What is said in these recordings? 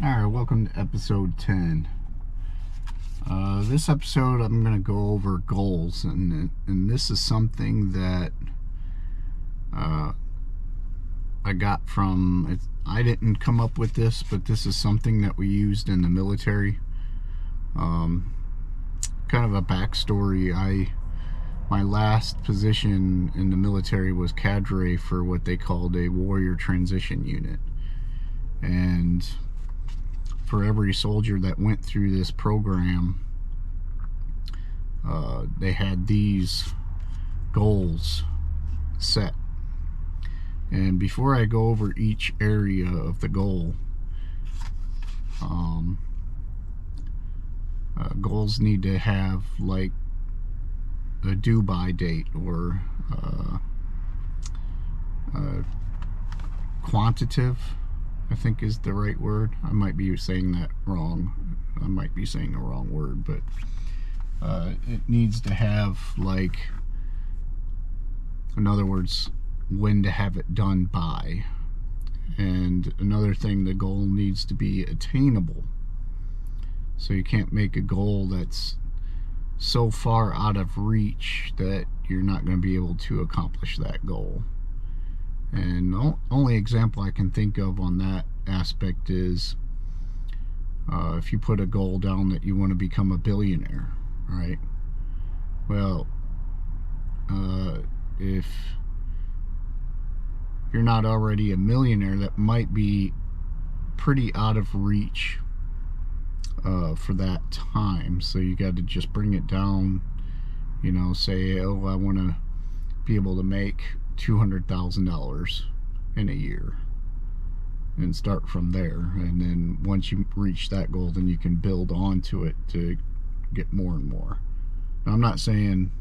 Alright, welcome to episode 10. This episode I'm going to go over goals, and this is something that I got from, I didn't come up with this, but this is something that we used in the military. Kind of a backstory. My last position in the military was cadre for what they called a warrior transition unit, and for every soldier that went through this program, they had these goals set. And before I go over each area of the goal, goals need to have like a due by date, or quantitative, I think is the right word. I might be saying that wrong. I might be saying the wrong word, but it needs to have, like, in other words, when to have it done by. And another thing, the goal needs to be attainable. So you can't make a goal that's so far out of reach that you're not going to be able to accomplish that goal. And the only example I can think of on that aspect is if you put a goal down that you want to become a billionaire, right? Well, if you're not already a millionaire, that might be pretty out of reach for that time. So you got to just bring it down, you know, say, oh, I want to be able to make $200,000 in a year, and start from there. And then once you reach that goal, then you can build onto it to get more and more. Now, I'm not saying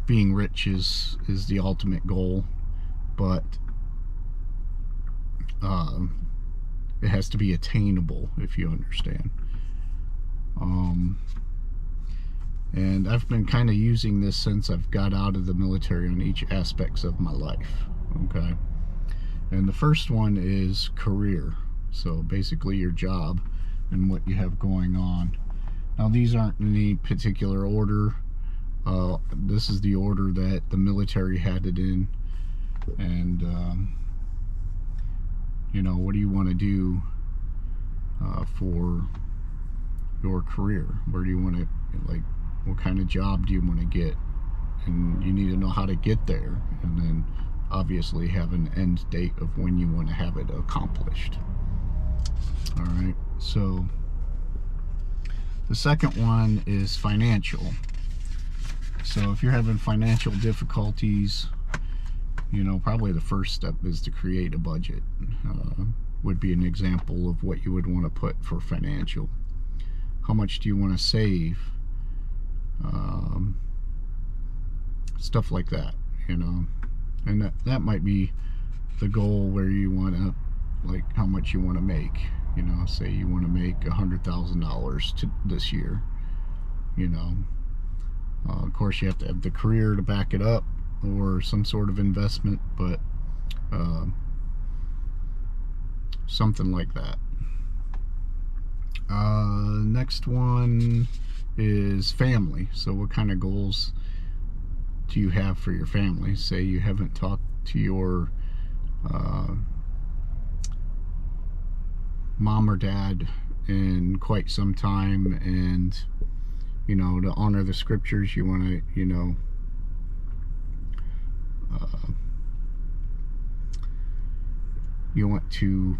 being rich is the ultimate goal, but it has to be attainable, if you understand. And I've been kind of using this since I've got out of the military on each aspects of my life, okay? And the first one is career. So basically your job and what you have going on. Now, these aren't in any particular order. This is the order that the military had it in. And, you know, what do you want to do for your career? Where do you want to, like, what kind of job do you want to get? And you need to know how to get there, and then obviously have an end date of when you want to have it accomplished. All right, so the second one is financial. So if you're having financial difficulties, you know, probably the first step is to create a budget. Would be an example of what you would want to put for financial. How much do you want to save? Stuff like that, you know. And that might be the goal, where you want to, like, how much you want to make. You know, say you want to make $100,000 this year, you know. Of course, you have to have the career to back it up, or some sort of investment, but something like that. Next one is family. So what kind of goals do you have for your family? Say you haven't talked to your mom or dad in quite some time, and, you know, to honor the scriptures, you want to, you know, you want to,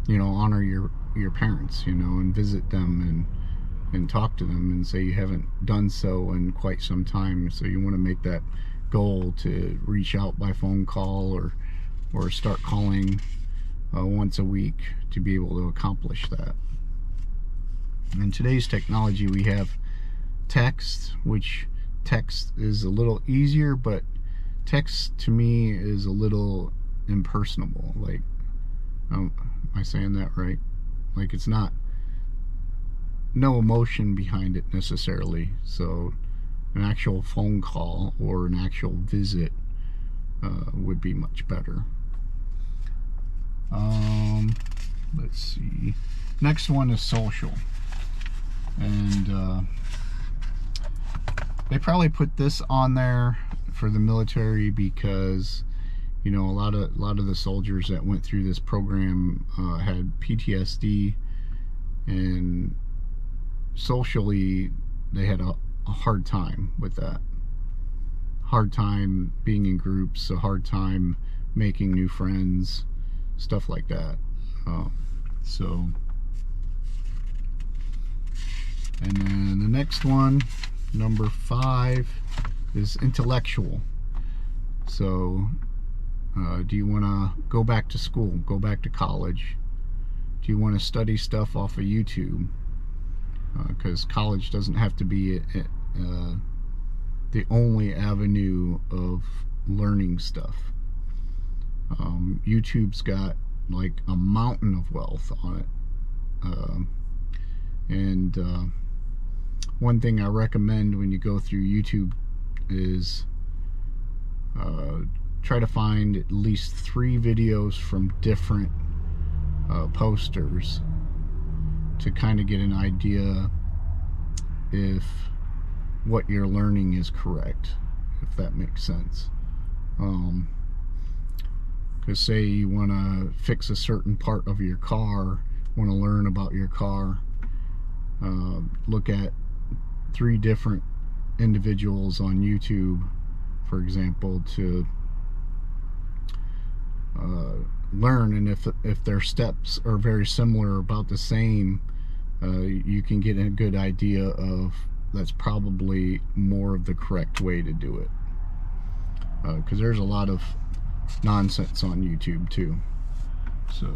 you know, honor your parents, you know, and visit them and talk to them, and say you haven't done so in quite some time. So you want to make that goal to reach out by phone call, or start calling once a week to be able to accomplish that. In today's technology, we have text, which text is a little easier, but text to me is a little impersonable. Like, am I saying that right? Like, it's not, no emotion behind it necessarily. So an actual phone call or an actual visit would be much better. let's see. Next one is social. And they probably put this on there for the military because, you know, a lot of the soldiers that went through this program had PTSD, and socially they had a hard time with that. Hard time being in groups, a hard time making new friends, stuff like that. So, and then the next one, number 5, is intellectual. So, do you want to go back to school, go back to college? Do you want to study stuff off of YouTube? Because college doesn't have to be the only avenue of learning stuff. YouTube's got like a mountain of wealth on it. And one thing I recommend when you go through YouTube is try to find at least 3 videos from different posters to kind of get an idea if what you're learning is correct, if that makes sense. Because say you want to fix a certain part of your car, want to learn about your car, look at 3 different individuals on YouTube, for example, to learn, and if their steps are very similar, about the same, you can get a good idea of that's probably more of the correct way to do it, because there's a lot of nonsense on YouTube too. So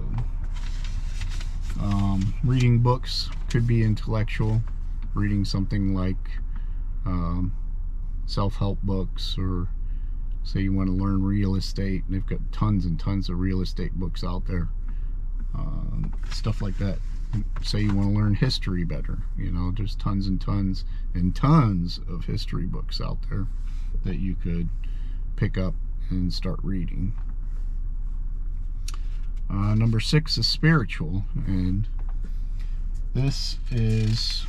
reading books could be intellectual. Reading something like self-help books, or say you want to learn real estate, and they've got tons and tons of real estate books out there, stuff like that. Say you want to learn history better, you know, there's tons and tons and tons of history books out there that you could pick up and start reading. Number 6 is spiritual, and this is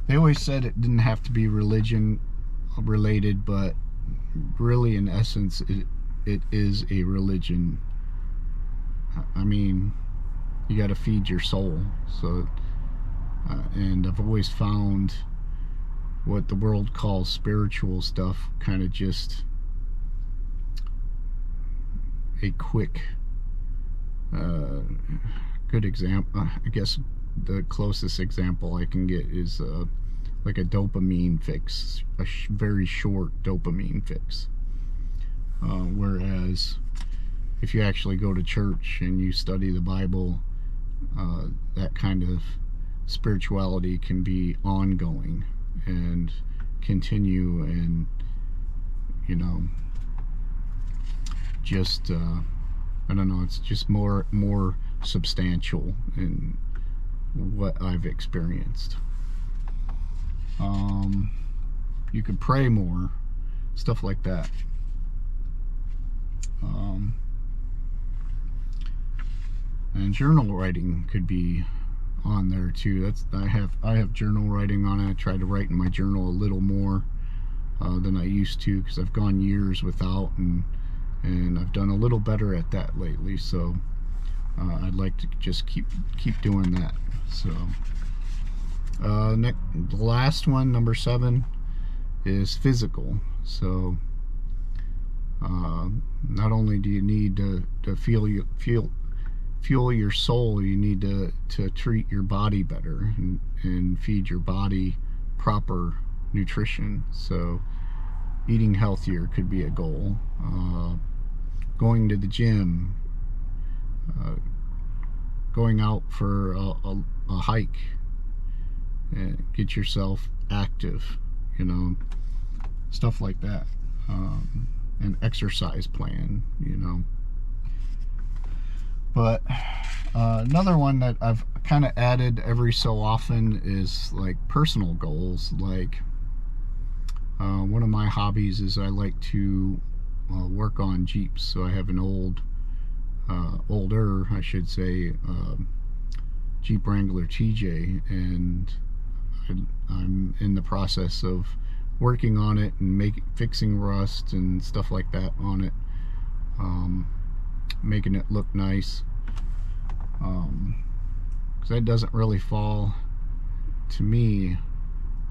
they always said it didn't have to be religion related, but really in essence it is a religion. I mean, you got to feed your soul. So and I've always found what the world calls spiritual stuff kind of just a quick good example. I guess the closest example I can get is like a dopamine fix, a very short dopamine fix. Whereas if you actually go to church and you study the Bible, that kind of spirituality can be ongoing and continue, and, you know, just I don't know, it's just more substantial in what I've experienced. You could pray more, stuff like that. And journal writing could be on there too. I have journal writing on it. I try to write in my journal a little more than I used to, because I've gone years without, and I've done a little better at that lately. So I'd like to just keep doing that. So the last one, number 7, is physical. So not only do you need to fuel your soul, you need to treat your body better and feed your body proper nutrition. So eating healthier could be a goal. Going to the gym, going out for a hike, and get yourself active, you know, stuff like that. An exercise plan, you know. But another one that I've kind of added every so often is like personal goals. Like one of my hobbies is I like to work on Jeeps. So I have an old older, I should say, Jeep Wrangler TJ, and I'm in the process of working on it and fixing rust and stuff like that on it, making it look nice, because that doesn't really fall to me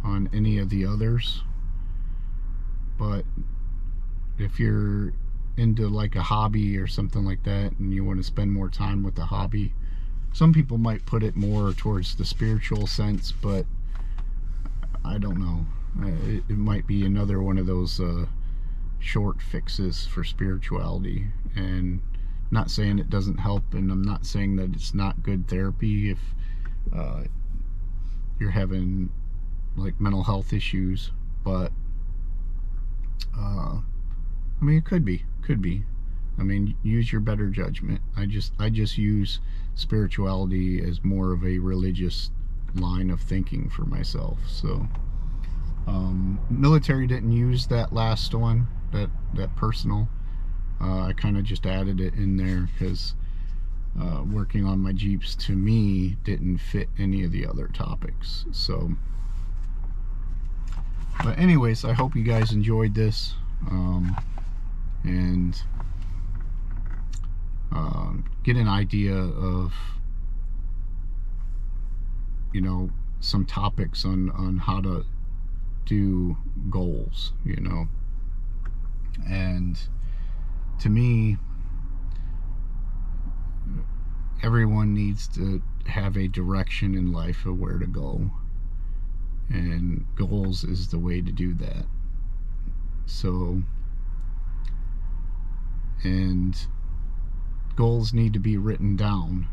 on any of the others. But if you're into like a hobby or something like that and you want to spend more time with the hobby, some people might put it more towards the spiritual sense, but I don't know. It might be another one of those short fixes for spirituality. And not saying it doesn't help, and I'm not saying that it's not good therapy if you're having like mental health issues, but I mean, it could be. I mean, use your better judgment. I just use spirituality as more of a religious line of thinking for myself. So, military didn't use that last one, that personal. I kind of just added it in there because working on my Jeeps, to me, didn't fit any of the other topics. So, but anyways, I hope you guys enjoyed this, and get an idea of, you know, some topics on how to do goals, you know. And to me, everyone needs to have a direction in life of where to go, and goals is the way to do that. So, and goals need to be written down.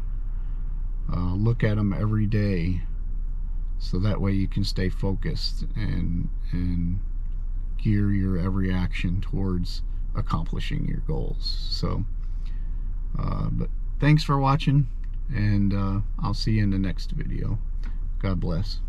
Look at them every day, so that way you can stay focused and gear your every action towards accomplishing your goals. So, but thanks for watching, and I'll see you in the next video. God bless.